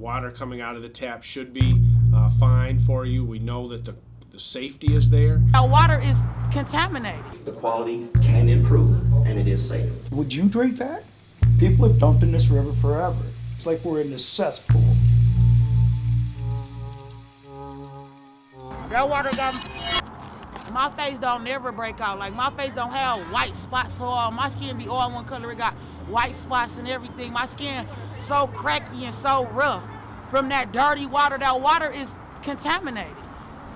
water coming out of the tap should be fine for you. We know that the safety is there. Our water is contaminated. The quality can improve, and it is safe. Would you drink that? People have dumped in this river forever. It's like we're in this cesspool. That water got my face don't never break out. Like my face don't have white spots all. My skin be all one color. It got white spots and everything. My skin so cracky and so rough from that dirty water. That water is contaminated.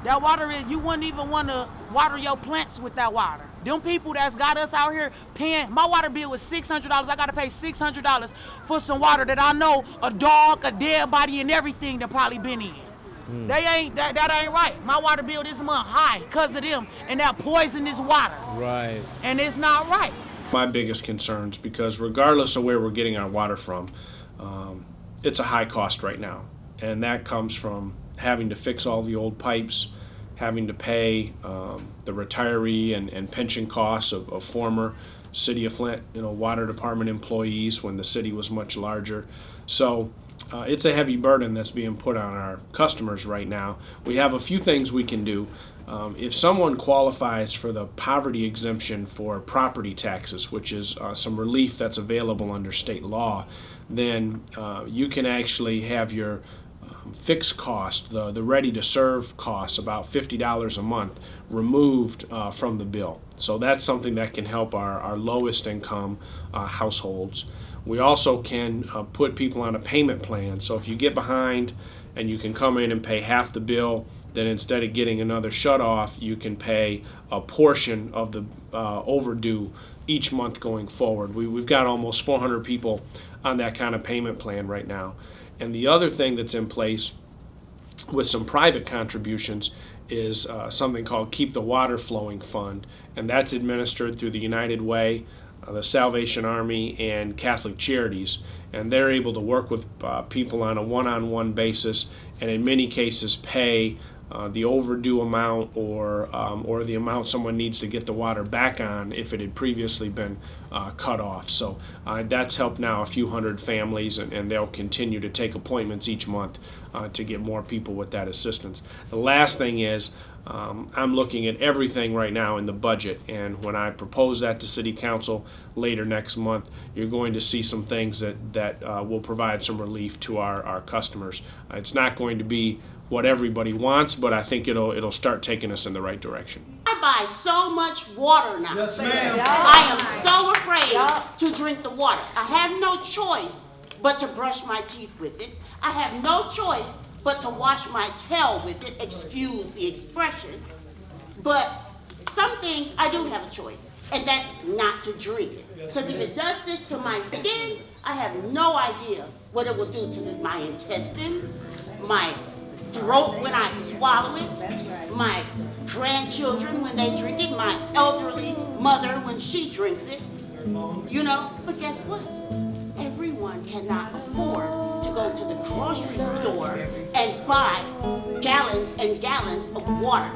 That water is, you wouldn't even want to water your plants with that water. Them people that's got us out here paying, my water bill was $600. I got to pay $600 for some water that I know a dog, a dead body, and everything that probably been in. That ain't right. My water bill this month high because of them and that poisonous water. Right. And it's not right. My biggest concerns, because regardless of where we're getting our water from, it's a high cost right now. And that comes from having to fix all the old pipes, having to pay the retiree and pension costs of former City of Flint, water department employees when the city was much larger. So it's a heavy burden that's being put on our customers right now. We have a few things we can do. If someone qualifies for the poverty exemption for property taxes, which is some relief that's available under state law, then you can actually have your fixed cost, the ready to serve costs, about $50 a month, removed from the bill. So that's something that can help our lowest income households. We also can put people on a payment plan. So if you get behind and you can come in and pay half the bill, then instead of getting another shut off, you can pay a portion of the overdue each month going forward. We've got almost 400 people on that kind of payment plan right now. And the other thing that's in place with some private contributions is something called Keep the Water Flowing Fund, and that's administered through the United Way, the Salvation Army, and Catholic Charities, and they're able to work with people on a one-on-one basis, and in many cases pay the overdue amount or the amount someone needs to get the water back on if it had previously been cut off. So that's helped now a few hundred families, and they'll continue to take appointments each month to get more people with that assistance. The last thing is I'm looking at everything right now in the budget, and when I propose that to City Council later next month, you're going to see some things that will provide some relief to our customers. It's not going to be what everybody wants, but I think it'll start taking us in the right direction. I buy so much water now. Yes, ma'am. I am so afraid to drink the water. I have no choice but to brush my teeth with it. I have no choice but to wash my tail with it, excuse the expression. But some things I do have a choice, and that's not to drink it. Because if it does this to my skin, I have no idea what it will do to my intestines, my throat when I swallow it, my grandchildren when they drink it, my elderly mother when she drinks it, But guess what? Everyone cannot afford to go to the grocery store and buy gallons and gallons of water.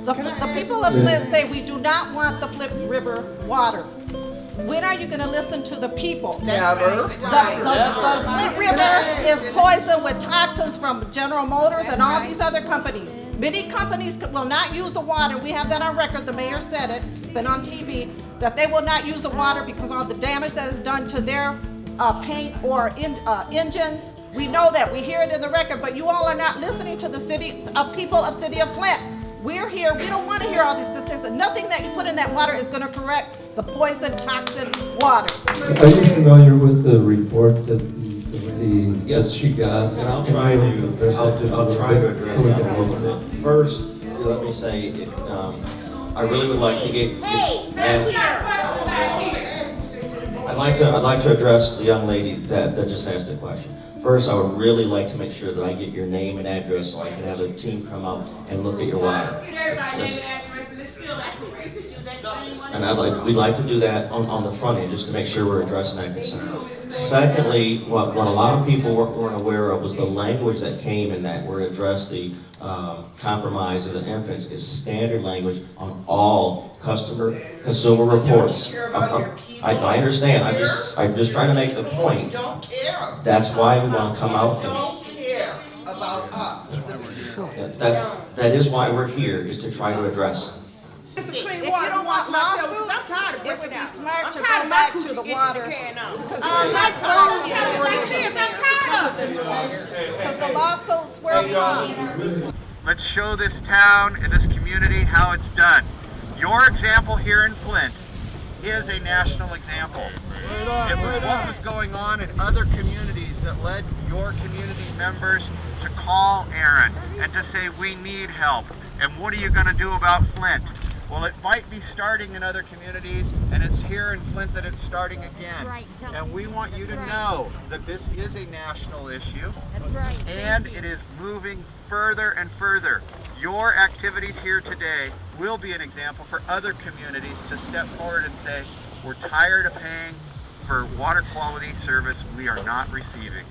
The people of Flint say we do not want the Flint River water. When are you going to listen to the people? Never. The Flint River is poisoned with toxins from General Motors and all these other companies. Many companies will not use the water. We have that on record. The mayor said it. It's been on TV that they will not use the water because of all the damage that is done to their paint or engines. We know that. We hear it in the record. But you all are not listening to the people of City of Flint. We're here. We don't want to hear all these statistics. Nothing that you put in that water is going to correct the poison, toxin water. Are you familiar with the report that the lady Yes, that she got? And I'll try to address that a little bit. First, let me say, I really would like to get. I'd like to address the young lady that just asked the question. First, I would really like to make sure that I get your name and address so I can have a team come out and look at your water. And we'd like to do that on the front end just to make sure we're addressing that concern. Secondly, what a lot of people weren't aware of was the language that came in that where it addressed the compromise of the infants is standard language on all consumer reports. I understand. I'm just trying to make the point. That's why we want to come out about us. That is why we're here, is to try to address. It's a If clean you water. don't want lawsuits, I'm tired of it would breaking be out. smart I'm to tired go of back my to the coochie itching water. the can out. Because I'm tired of it. because the lawsuits will come. Let's show this town and this community how it's done. Your example here in Flint is a national example. It was what was going on in other communities that led your community members to call Aaron and to say, we need help. And what are you going to do about Flint? Well, it might be starting in other communities, and it's here in Flint that it's starting again. Right. And we want you to know that this is a national issue. That's right. And it is moving further and further. Your activities here today will be an example for other communities to step forward and say, we're tired of paying for water quality service we are not receiving.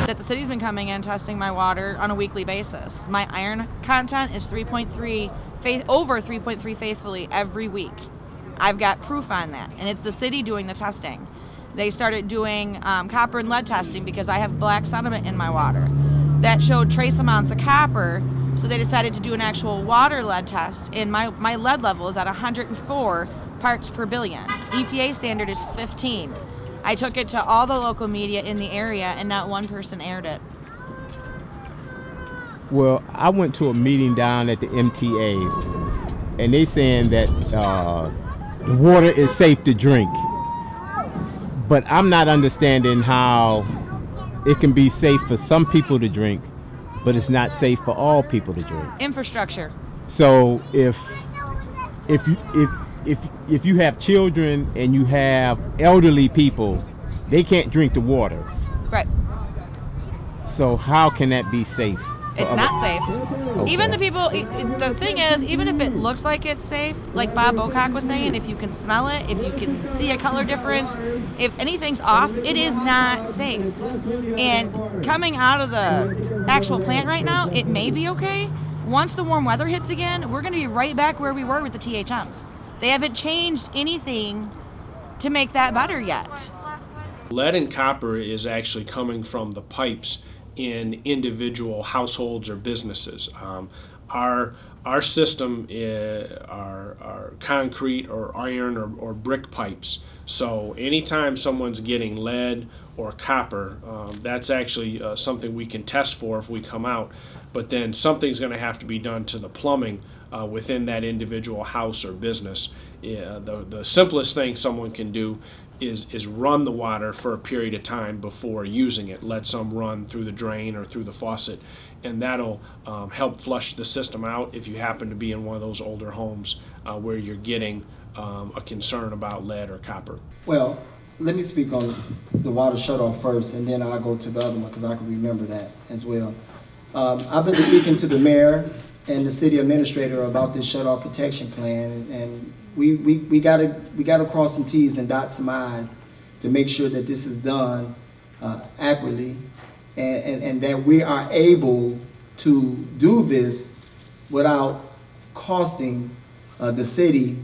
That the city's been coming in testing my water on a weekly basis. My iron content is 3.3, over 3.3 faithfully every week. I've got proof on that, and it's the city doing the testing. They started doing copper and lead testing because I have black sediment in my water. That showed trace amounts of copper, so they decided to do an actual water lead test, and my lead level is at 104 parts per billion. EPA standard is 15. I took it to all the local media in the area, and not one person aired it. Well, I went to a meeting down at the MTA, and they saying that the water is safe to drink. But I'm not understanding how it can be safe for some people to drink, but it's not safe for all people to drink. Infrastructure. So if you have children and you have elderly people, they can't drink the water. Right. So how can that be safe? It's not safe. Okay. Even the people, the thing is, even if it looks like it's safe, like Bob Bocock was saying, if you can smell it, if you can see a color difference, if anything's off, it is not safe. And coming out of the actual plant right now, it may be okay. Once the warm weather hits again, we're going to be right back where we were with the THMs. They haven't changed anything to make that better yet. Lead and copper is actually coming from the pipes in individual households or businesses. Our system are concrete or iron or brick pipes. So anytime someone's getting lead or copper, that's actually something we can test for if we come out. But then something's going to have to be done to the plumbing within that individual house or business. The simplest thing someone can do is run the water for a period of time before using it. Let some run through the drain or through the faucet, and that'll help flush the system out if you happen to be in one of those older homes where you're getting a concern about lead or copper. Well, let me speak on the water shutoff first, and then I'll go to the other one because I can remember that as well. I've been speaking to the mayor and the city administrator about this shutoff protection plan, and we gotta cross some T's and dot some I's to make sure that this is done accurately, and that we are able to do this without costing the city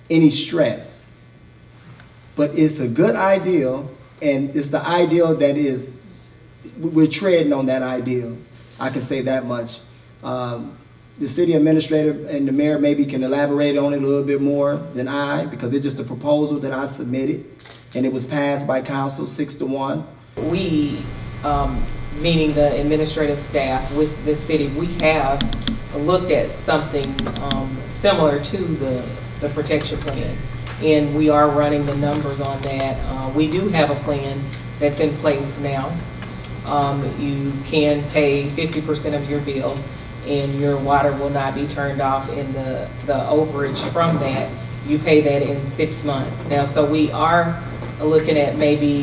any stress. But it's a good idea, and it's the ideal that is, we're treading on that ideal. I can say that much. The city administrator and the mayor maybe can elaborate on it a little bit more than I, because it's just a proposal that I submitted, and it was passed by council 6-1. We, meaning the administrative staff with the city, we have looked at something similar to the protection plan, and we are running the numbers on that. We do have a plan that's in place now. You can pay 50% of your bill, and your water will not be turned off, and the overage from that, you pay that in 6 months. Now, so we are looking at maybe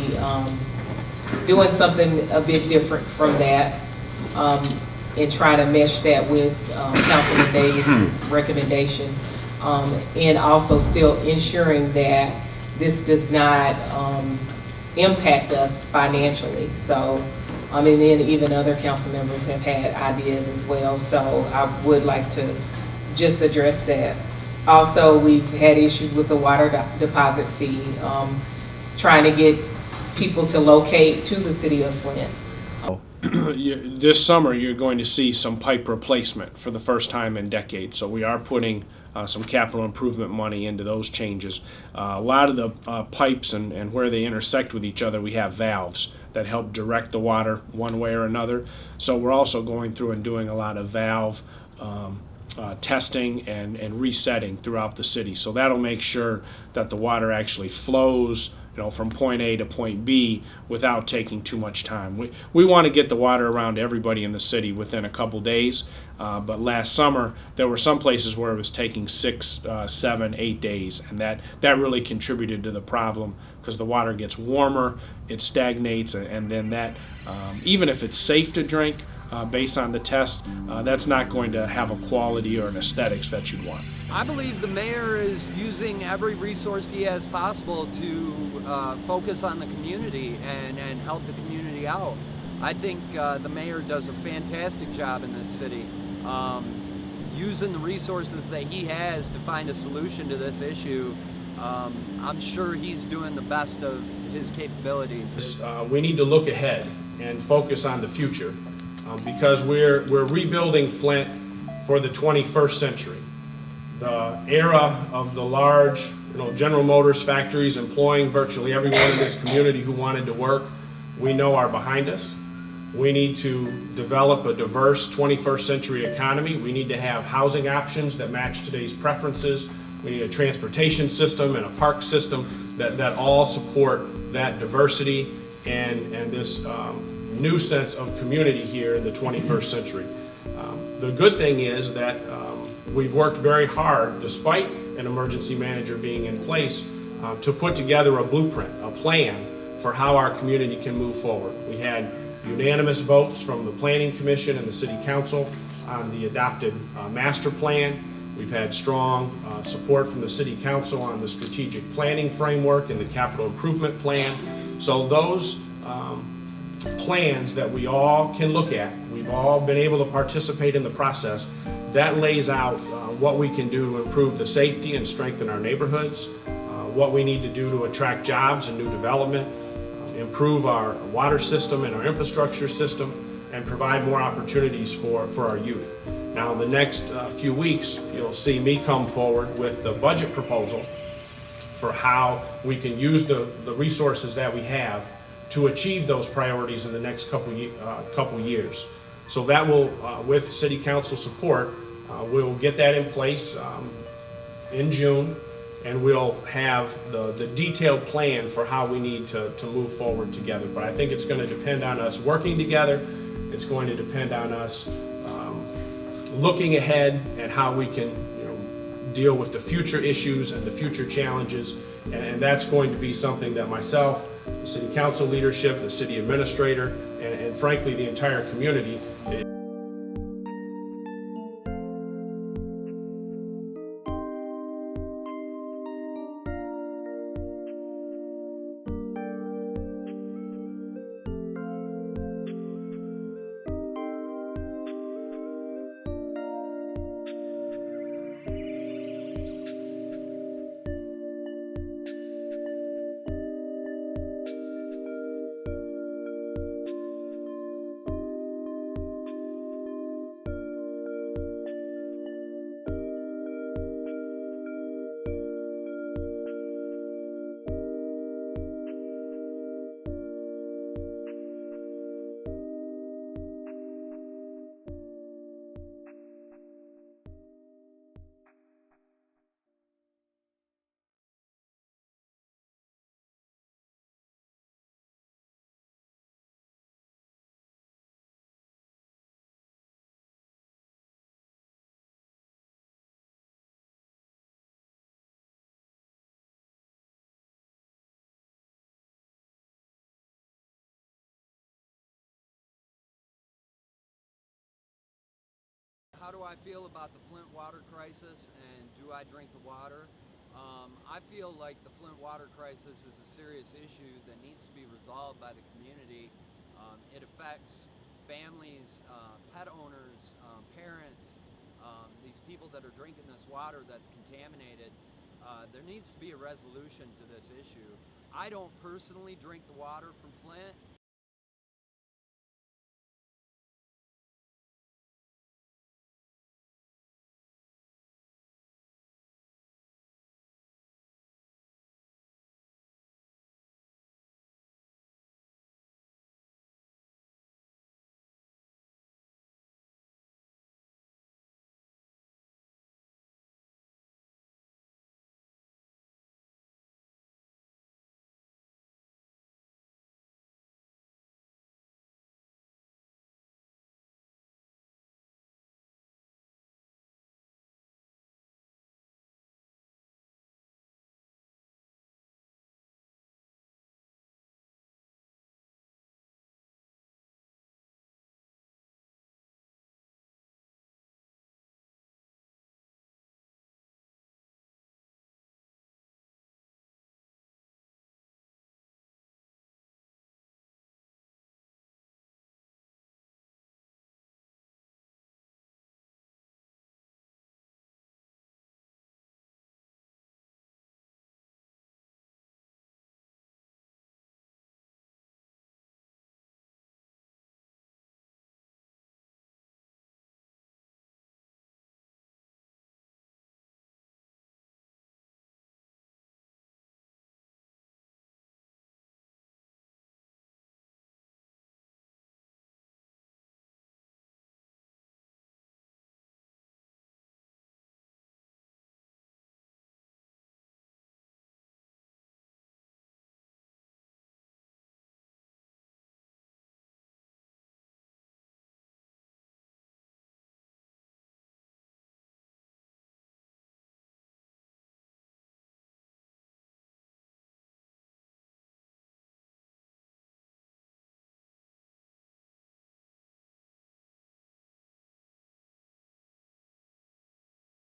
doing something a bit different from that, and try to mesh that with Councilman Davis's recommendation. and also still ensuring that this does not impact us financially. So, and then even other council members have had ideas as well. So I would like to just address that. Also, we've had issues with the water deposit fee, trying to get people to locate to the city of Flint. This summer, you're going to see some pipe replacement for the first time in decades. So we are putting some capital improvement money into those changes. A lot of the pipes and where they intersect with each other, we have valves that help direct the water one way or another. So we're also going through and doing a lot of valve testing and resetting throughout the city. So that'll make sure that the water actually flows, from point A to point B without taking too much time. We want to get the water around to everybody in the city within a couple days, but last summer there were some places where it was taking 6, 7, 8 days, and that really contributed to the problem because the water gets warmer, it stagnates, and then that, even if it's safe to drink, based on the test, that's not going to have a quality or an aesthetics that you'd want. I believe the mayor is using every resource he has possible to focus on the community and help the community out. I think the mayor does a fantastic job in this city, using the resources that he has to find a solution to this issue. I'm sure he's doing the best of his capabilities. We need to look ahead and focus on the future. Because we're rebuilding Flint for the 21st century. The era of the large, General Motors factories employing virtually everyone in this community who wanted to work, we know are behind us. We need to develop a diverse 21st century economy. We need to have housing options that match today's preferences. We need a transportation system and a park system that all support that diversity and this new sense of community here in the 21st century. The good thing is that we've worked very hard, despite an emergency manager being in place, to put together a blueprint, a plan for how our community can move forward. We had unanimous votes from the Planning Commission and the City Council on the adopted master plan. We've had strong support from the City Council on the strategic planning framework and the capital improvement plan. So those plans that we all can look at, we've all been able to participate in the process, that lays out what we can do to improve the safety and strengthen our neighborhoods, what we need to do to attract jobs and new development, improve our water system and our infrastructure system, and provide more opportunities for our youth. Now, in the next few weeks, you'll see me come forward with the budget proposal for how we can use the resources that we have to achieve those priorities in the next couple years. So that will, with City Council support, we'll get that in place in June, and we'll have the detailed plan for how we need to move forward together. But I think it's going to depend on us working together. It's going to depend on us looking ahead at how we can deal with the future issues and the future challenges, and that's going to be something that myself, the City Council leadership, the City Administrator, and frankly the entire community how do I feel about the Flint water crisis, and do I drink the water? I feel like the Flint water crisis is a serious issue that needs to be resolved by the community. It affects families, pet owners, parents, these people that are drinking this water that's contaminated. There needs to be a resolution to this issue. I don't personally drink the water from Flint.